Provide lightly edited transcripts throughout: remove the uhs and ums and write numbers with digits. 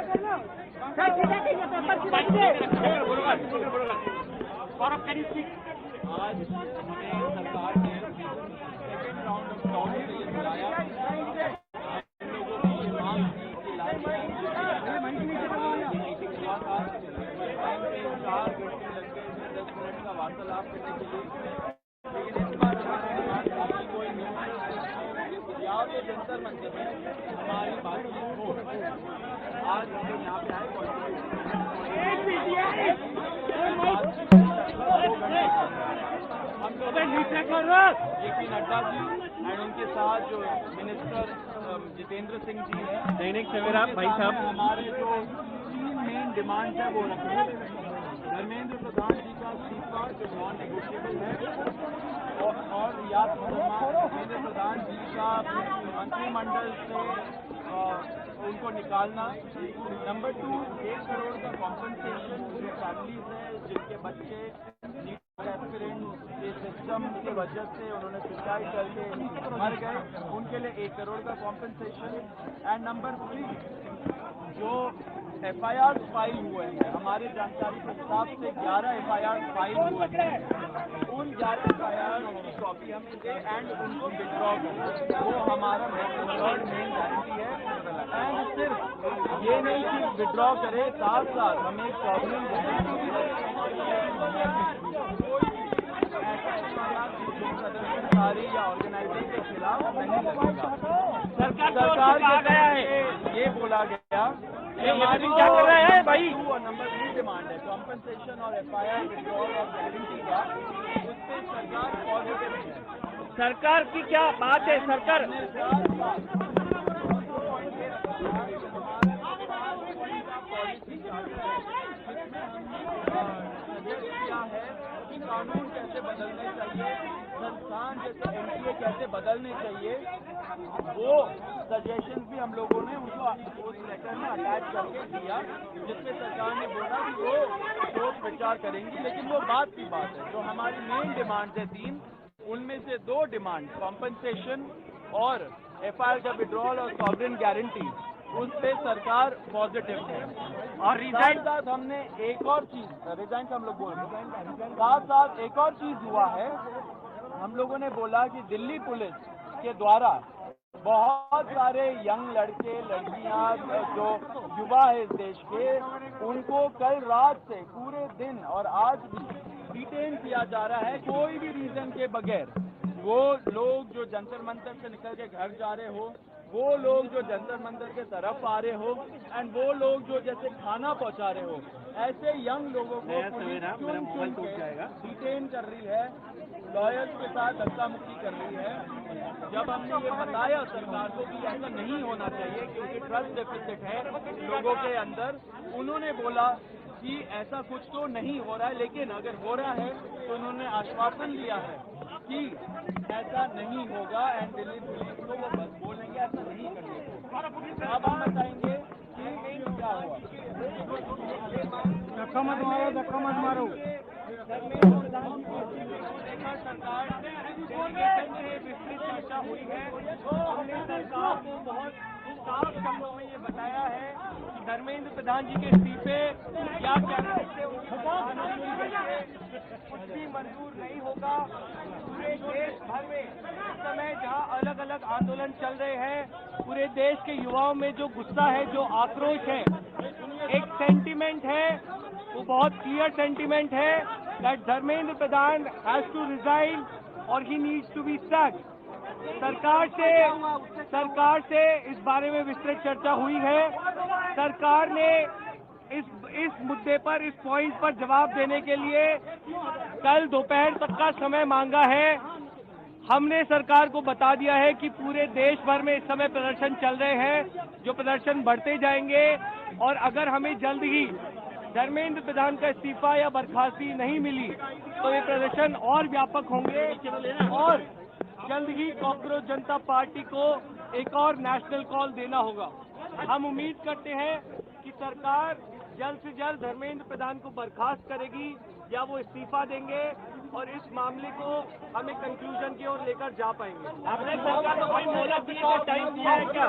आज हमें सरकार ने सेकेंड राउंड ऑफ टॉक के लिए बुलाया। हम लोगों की मांग थी कि मीटिंग हुआ था, टाइम पे 4 घंटे लग गए थे 10 मिनट का वार्तालाप करने के लिए, लेकिन इस बार हमारे पास कोई नहीं या तो जंतर मंतर में हमारी बातचीत हो। आज हम लोग यहाँ पे आए, जेपी नड्डा जी एंड उनके साथ जो मिनिस्टर जितेंद्र सिंह जी हैं, दैनिक सवेरा भाई साहब, हमारे जो 3 मेन डिमांड है वो रखे हैं। धर्मेंद्र प्रधान जी का इस्तीफा जो नॉन नेगोशिएबल है, और या धर्मेंद्र प्रधान जी का मंत्रिमंडल से उनको निकालना। नंबर 2, 1 करोड़ का कॉम्पनसेशन जो फैमिलीज है जिनके बच्चे एस्पिरेंट सिस्टम की वजह से उन्होंने सुसाइड करके मर गए, उनके लिए 1 करोड़ का कॉम्पनसेशन। एंड नंबर 3, जो FIR फाइल हुए हैं, हमारी जानकारी के हिसाब से 11 FIR फाइल हुए हैं, उन 11 FIR की कॉपी हमें दे एंड उनको विड्रॉ करें, वो हमारा मेन गारंटी है। एंड सिर्फ ये नहीं कि विड्रॉ करे, साथ साथ हमें एक प्रॉब्लम प्रदर्शनकारी या ऑर्गेनाइजर के खिलाफ नहीं लगेगा। सरकार कहा गया है, ये बोला गया हमारी क्या कर रहे हैं भाई। नंबर 3 डिमांड है कॉम्पनसेशन और FIR विड्रॉल और गारंटी का, उस पर सरकार पॉजिटिव है। सरकार की क्या बात है? सरकार किया है कि कानून कैसे बदलने चाहिए, संस्थान जैसे NTA कैसे बदलने चाहिए, वो सजेशन भी हम लोगों ने उनको उस लेटर में अटैच करके दिया, जिसमें सरकार ने बोला कि वो सोच विचार करेंगी। लेकिन वो बात की बात है, जो हमारी मेन डिमांड है 3, उनमें से 2 डिमांड कॉम्पनसेशन और FIR का विड्रॉल और सॉवरेन गारंटी, उस पे सरकार पॉजिटिव है। और रिजाइन साथ हमने एक और चीज, रिजाइन का हम लोग बोल रहे हैं, साथ साथ एक और चीज हुआ है, हम लोगों ने बोला कि दिल्ली पुलिस के द्वारा बहुत सारे यंग लड़के लड़कियां जो युवा है इस देश के, उनको कल रात से पूरे दिन और आज भी डिटेन किया जा रहा है कोई भी रीजन के बगैर। वो लोग जो जंतर मंतर से निकल के घर जा रहे हो, वो लोग जो जंतर मंतर के तरफ आ रहे हो, एंड वो लोग जो जैसे खाना पहुंचा रहे हो, ऐसे यंग लोगों को डिटेन कर रही है, लॉयर्स के साथ धक्का मुक्की कर रही है। जब हमने ये बताया सरकार को कि ऐसा नहीं होना चाहिए क्योंकि ट्रस्ट डेफिसिट है लोगों के अंदर, उन्होंने बोला कि ऐसा कुछ तो नहीं हो रहा है, लेकिन अगर हो रहा है तो उन्होंने आश्वासन दिया है कि ऐसा नहीं होगा एंड दिल्ली पुलिस को वो बस बोलेंगे ऐसा नहीं करने को। अब हम बताएंगे कि क्या हुआ। धक्का मत मारो, धक्का मत मारो। सरकार से विस्तृत चर्चा हुई है, हमने सरकार को बहुत साफ शब्दों में ये बताया है कि धर्मेंद्र प्रधान जी के इस्तीफे या कैबिनेट से कुछ भी मंजूर नहीं होगा। पूरे देश भर में इस समय जहां अलग अलग आंदोलन चल रहे हैं, पूरे देश के युवाओं में जो गुस्सा है, जो आक्रोश है, एक सेंटीमेंट है, वो बहुत क्लियर सेंटीमेंट है that Dharmendra Pradhan has to resign और he needs to be sacked. सरकार से इस बारे में विस्तृत चर्चा हुई है। सरकार ने इस मुद्दे पर, इस पॉइंट पर जवाब देने के लिए कल दोपहर तक का समय मांगा है। हमने सरकार को बता दिया है कि पूरे देश भर में इस समय प्रदर्शन चल रहे हैं, जो प्रदर्शन बढ़ते जाएंगे, और अगर हमें जल्द ही धर्मेंद्र प्रधान का इस्तीफा या बर्खास्ती नहीं मिली तो ये प्रदर्शन और व्यापक होंगे और जल्द ही कॉकरोच जनता पार्टी को एक और नेशनल कॉल देना होगा। हम उम्मीद करते हैं कि सरकार जल्द से जल्द धर्मेंद्र प्रधान को बर्खास्त करेगी या वो इस्तीफा देंगे। और इस मामले को हम एक कंक्लूजन की ओर लेकर जा पाएंगे। आपने सरकार को कोई मोहलत दी है, टाइम दिया है क्या?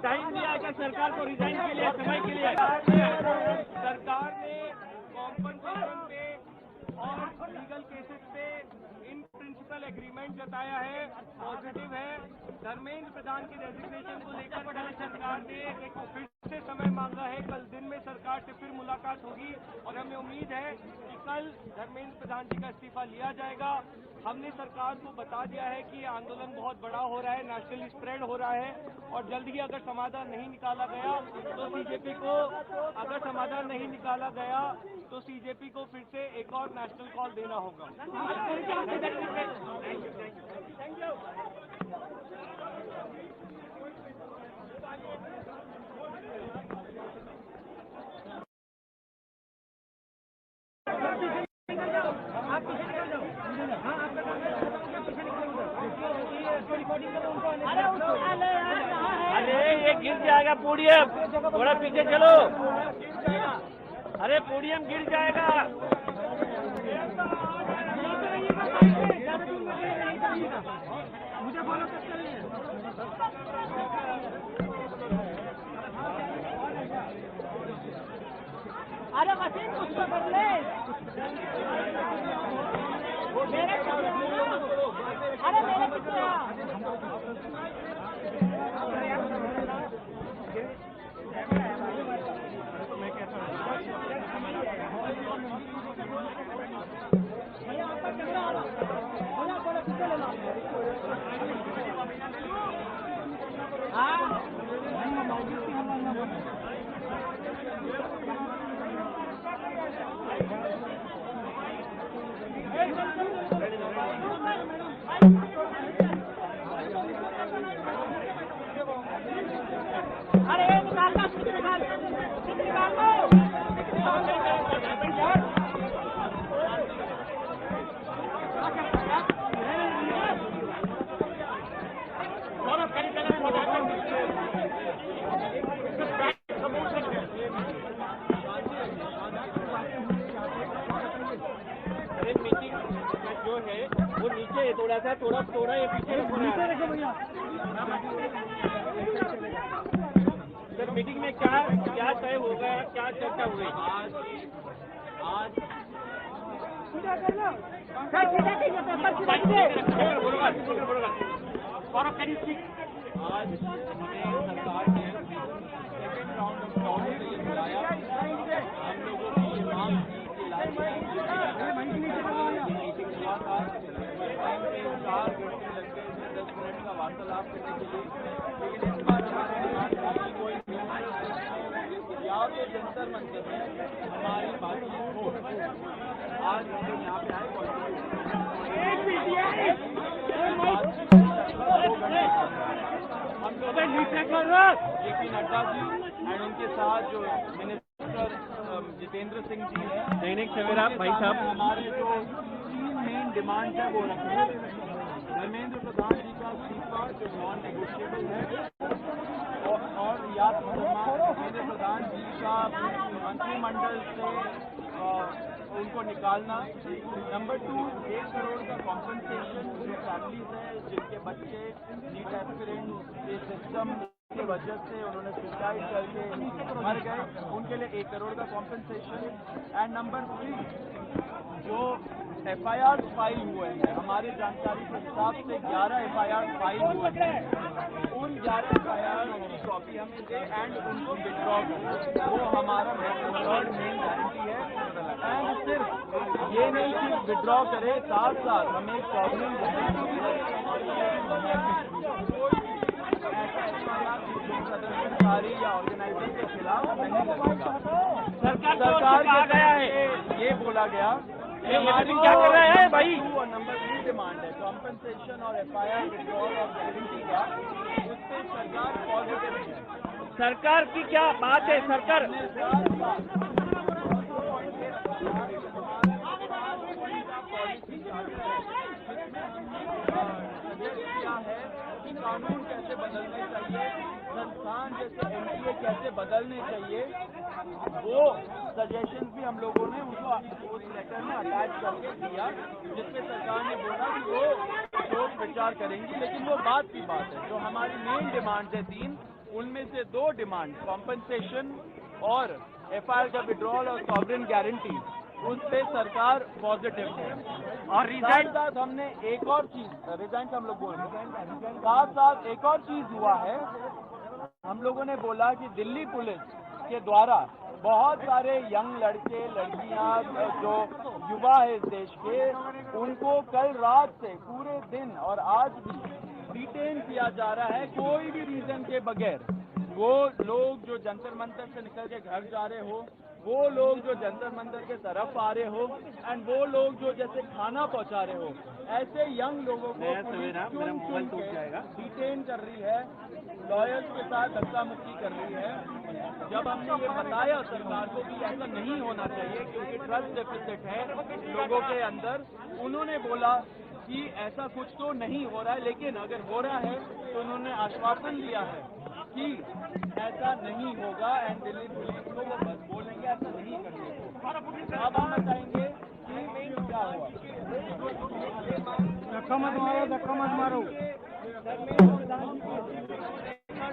टाइम दिया है क्या सरकार को रिजाइन के लिए, समय के लिए? सरकार ने कॉम्पनसेशन पे और लीगल केसेस पे इन प्रिंसिपल एग्रीमेंट जताया है, पॉजिटिव है। धर्मेंद्र प्रधान की रेजिग्नेशन को लेकर कल सरकार ने फिर से समय मांगा है। कल दिन में सरकार से फिर मुलाकात होगी और हमें उम्मीद है कि कल धर्मेंद्र प्रधान जी का इस्तीफा लिया जाएगा। हमने सरकार को बता दिया है कि ये आंदोलन बहुत बड़ा हो रहा है, नेशनली स्प्रेड हो रहा है और जल्द ही अगर समाधान नहीं निकाला गया तो सीजेपी को फिर से एक और नेशनल कॉल देना होगा। अरे ये गिर जाएगा पोडियम, थोड़ा पीछे चलो। अरे पोडियम गिर जाएगा। मुझे बोलो तो चलिए। अरे मशीन कुछ तो कर ले। अरे मेरे कितना थोड़ा ये पीछे सर, मीटिंग में क्या तय होगा, क्या चर्चा हुई? आज आज हमें सरकार ने सेकेंड राउंड ऑफ टॉक के लिए बुलाया। हम लोगों की ये मांग थी कि मीटिंग हुआ था, टाइम पे 4 घंटे लग गए थे 10 मिनट का वार्तालाप करने के लिए। लेकिन इस बार हमारे पास कोई या तो जंतर मंतर में हमारी बातचीत हो। आज हम लोग यहाँ पे आए, जेपी नड्डा जी एंड उनके साथ जो मिनिस्टर जितेंद्र सिंह जी हैं, दैनिक सवेरा भाई साहब, हमारे जो 3 मेन डिमांड है वो रखे। धर्मेंद्र प्रधान जी का इस्तीफा जो नॉन नेगोशिएबल है और या तो धर्मेंद्र प्रधान जी का मंत्रिमंडल से उनको निकालना। नंबर 2, 1 करोड़ का कॉम्पनसेशन जो फैमिलीज है जिनके बच्चे नीट एस्पिरेंट के सिस्टम की वजह से उन्होंने सुसाइड करके मर गए, उनके लिए 1 करोड़ का कॉम्पनसेशन। एंड नंबर 3, जो FIR फाइल हुए हैं, हमारी जानकारी के हिसाब से 11 FIR फाइल हुए हैं, उन 11 FIR की कॉपी हमें दे एंड उनको विड्रॉ करें। वो हमारा थर्ड मेन गारंटी है। एंड सिर्फ ये नहीं कि विड्रॉ करे, साथ साथ हमें एक प्रॉब्लम प्रदर्शनकारी या ऑर्गेनाइजर के खिलाफ नहीं लगेगा। सरकार क्या गया है ये बोला गया। हमारी क्या कर रहा है भाई? और नंबर 3 डिमांड है कॉम्पनसेशन और FIR विड्रॉल और गारंटी का, उस पर सरकार पॉजिटिव है। सरकार की क्या बात है? सरकार किया है कि कानून कैसे बदलने चाहिए, संस्थान जैसे एनटीए कैसे बदलने चाहिए, वो सजेशन भी हम लोगों ने उनको उस लेटर में अटैच करके दिया, जिसपे सरकार ने बोला कि वो सोच विचार करेंगी। लेकिन वो बात की बात है, जो हमारी मेन डिमांड है 3, उनमें से 2 डिमांड कॉम्पनसेशन और एफआईआर का विड्रॉल और सॉवरेन गारंटी, उस पे सरकार पॉजिटिव है। और साथ साथ हमने एक और चीज रिजाइन हम लोग बोल रहे हैं, साथ साथ एक और चीज हुआ है, हम लोगों ने बोला कि दिल्ली पुलिस के द्वारा बहुत सारे यंग लड़के लड़कियां जो युवा है इस देश के, उनको कल रात से पूरे दिन और आज भी डिटेन किया जा रहा है कोई भी रीजन के बगैर। वो लोग जो जंतर मंतर से निकल के घर जा रहे हो, वो लोग जो जंतर मंतर के तरफ आ रहे हो, एंड वो लोग जो जैसे खाना पहुंचा रहे हो, ऐसे यंग लोगों को पुलिस चुन चुन के डिटेन कर रही है, लॉयर्स के साथ धक्का मुक्की कर रही है। जब हमने ये बताया सरकार को कि ऐसा नहीं होना चाहिए क्योंकि ट्रस्ट डेफिसिट है लोगों के अंदर, उन्होंने बोला कि ऐसा कुछ तो नहीं हो रहा है, लेकिन अगर हो रहा है तो उन्होंने आश्वासन दिया है कि ऐसा नहीं होगा एंड दिल्ली पुलिस को वो बस बोलेंगे ऐसा नहीं करने को। अब हम बताएंगे कि क्या हुआ। धक्का मत मारो, धक्का मत मारो।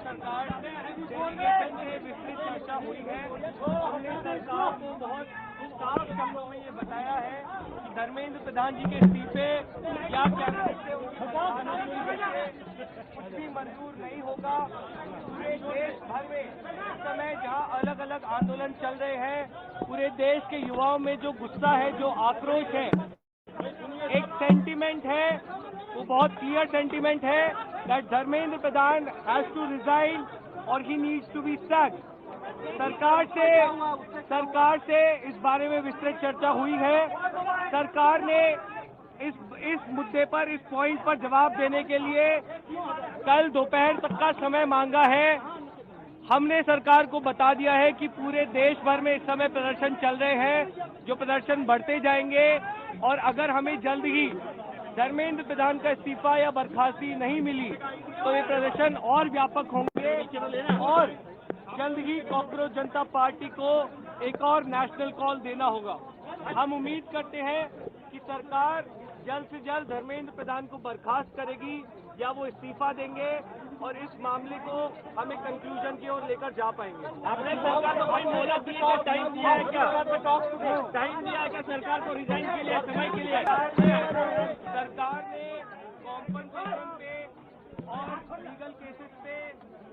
सरकार डेलीगेशन में विस्तृत चर्चा हुई है। हमने सरकार को बहुत साफ शब्दों में ये बताया है कि धर्मेंद्र प्रधान जी के इस्तीफे या कैबिनेट से कुछ भी मंजूर नहीं होगा। पूरे देश भर में इस समय जहां अलग अलग आंदोलन चल रहे हैं, पूरे देश के युवाओं में जो गुस्सा है, जो आक्रोश है, एक सेंटीमेंट है, वो बहुत क्लियर सेंटीमेंट है that Dharmendra Pradhan has to resign और he needs to be sacked. सरकार से इस बारे में विस्तृत चर्चा हुई है। सरकार ने इस मुद्दे पर, इस पॉइंट पर जवाब देने के लिए कल दोपहर तक का समय मांगा है। हमने सरकार को बता दिया है कि पूरे देश भर में इस समय प्रदर्शन चल रहे हैं, जो प्रदर्शन बढ़ते जाएंगे, और अगर हमें जल्द ही धर्मेंद्र प्रधान का इस्तीफा या बर्खास्ती नहीं मिली तो ये प्रदर्शन और व्यापक होंगे और जल्द ही कॉकरोच जनता पार्टी को एक और नेशनल कॉल देना होगा। हम उम्मीद करते हैं कि सरकार जल्द से जल्द धर्मेंद्र प्रधान को बर्खास्त करेगी या वो इस्तीफा देंगे और इस मामले को हम एक कंक्लूजन की ओर लेकर जा पाएंगे। आपने सरकार को कोई मोहलत दी है, टाइम दिया है क्या? टाइम दिया है क्या सरकार को रिजाइन के लिए, समय के लिए? सरकार ने कॉम्पनसेशन पे और लीगल केसेस पे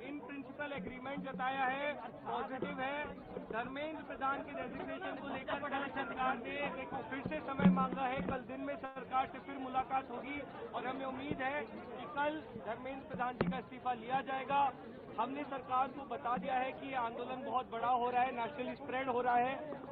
इन प्रिंसिपल एग्रीमेंट जताया है, पॉजिटिव है। धर्मेंद्र प्रधान के रेजिग्नेशन को लेकर कल सरकार ने एक फिर से समय मांगा है। कल दिन में सरकार से फिर मुलाकात होगी और हमें उम्मीद है कि कल धर्मेंद्र प्रधान जी का इस्तीफा लिया जाएगा। हमने सरकार को बता दिया है कि ये आंदोलन बहुत बड़ा हो रहा है, नेशनली स्प्रेड हो रहा है।